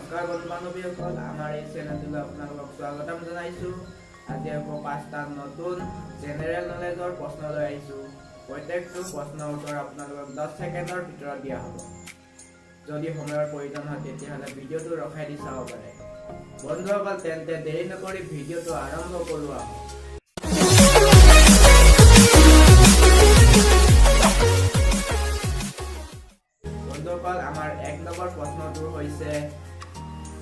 নমস্কাৰ বন্ধু বান্ধৱীসকল, আমাৰ এই চেনেলটোলৈ আপোনালোকক স্বাগতম জনাইছোঁ। আজি আকৌ 5টা নতুন জেনেৰেল নলেজৰ প্ৰশ্ন লৈ আহিছোঁ। প্ৰত্যেকটো প্ৰশ্নৰ উত্তৰ আপোনালোকক 10 ছেকেণ্ডৰ ভিতৰত দিয়া হ'ব। যদি সময়ৰ প্ৰয়োজন হয় তেতিয়াহ'লে ভিডিঅ'টো ৰখাই দি চাব পাৰে। বন্ধুসকল, তেন্তে দেৰি নকৰি ভিডিঅ'টো আৰম্ভ কৰোঁ আহক। বন্ধুসকল, আমাৰ 1 নম্বৰ প্ৰশ্নটো হৈছে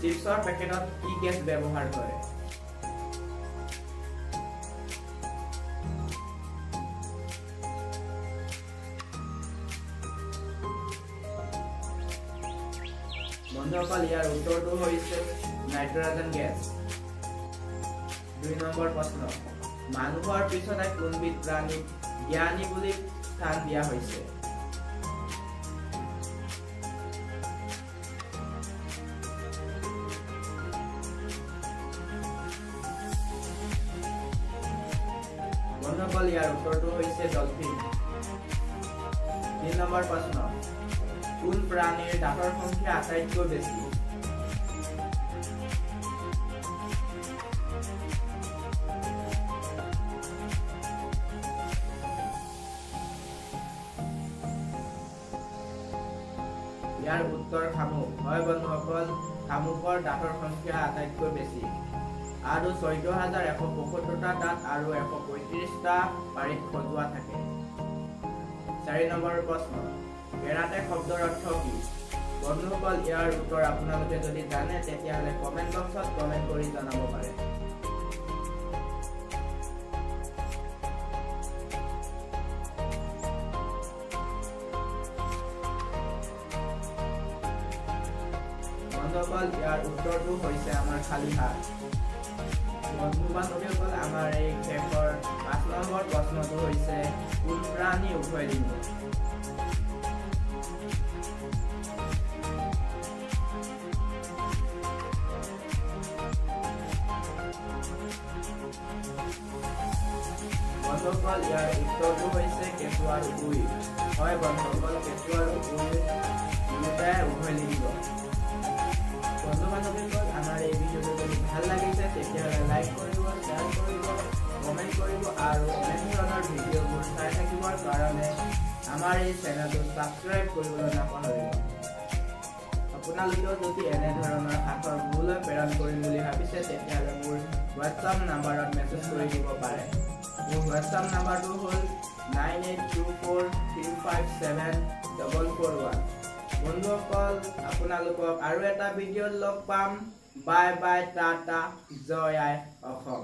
চিপছৰ পেকেটত কি গেছ ব্যৱহাৰ কৰে? বন্ধুসকল, ইয়াৰ উত্তৰটো হৈছে নাইট্ৰজেন গেছ। 2 নম্বৰ প্ৰশ্ন, মানুহৰ পিছতে কোনবিধ প্ৰাণীক জ্ঞানী বুলি স্থান দিয়া হৈছে? বন্ধুসকল, ইয়াৰ উত্তৰটো হৈছে ডলফিন। 3 নম্বৰ প্ৰশ্ন, কোন প্ৰাণীৰ দাঁতৰ সংখ্যা আটাইতকৈ বেছি? ইয়াৰ উত্তৰ শামুক। হয় বন্ধুসকল, শামুকৰ দাঁতৰ সংখ্যা আটাইতকৈ বেছি আৰু 14,175টা দাঁত আৰু 135টা পাৰীত সজোৱা থাকে। 4 নম্বৰ প্ৰশ্ন, কেৰাটে শব্দৰ অৰ্থ কি? বন্ধুসকল, ইয়াৰ উত্তৰ আপোনালোকে যদি জানে তেতিয়াহ'লে কমেণ্ট বক্সত কমেণ্ট কৰি জনাব পাৰে। বন্ধুসকল, ইয়াৰ উত্তৰটো হৈছে আমাৰ খালী হাত। বন্ধু বান্ধৱীসকল, আমাৰ এই শেষৰ 5 নম্বৰ প্ৰশ্নটো হৈছে কোন প্ৰাণী উভয়লিংগ? বন্ধুসকল, ইয়াৰ উত্তৰটো হৈছে কেঁচু আৰু উই। হয় বন্ধুসকল, কেঁচু আৰু উই দুয়োটাই উভয়লিংগ। বন্ধু বান্ধৱীসকল, আমাৰ এই ভিডিঅ'টো যদি ভাল লাগিছে তেতিয়াহ'লে লাইক কৰিব, শ্বেয়াৰ কৰিব, কমেণ্ট কৰিব আৰু এনে ধৰণৰ ভিডিঅ'বোৰ চাই থাকিবৰ কাৰণে আমাৰ এই চেনেলটো ছাবস্ক্ৰাইব কৰিবলৈ নাপাহৰিব। আপোনালোকেও যদি এনে ধৰণৰ সাঁথৰ মোলৈ প্ৰেৰণ কৰিম বুলি ভাবিছে তেতিয়াহ'লে মোৰ হোৱাটছআপ নাম্বাৰত মেছেজ কৰি দিব পাৰে। মোৰ হোৱাটছআপ নাম্বাৰটো হ'ল 9824357441। বন্ধুসকল, আপোনালোকক আৰু এটা ভিডিঅ'ত লগ পাম। বাই বাই, টাটা, জয় আই অসম।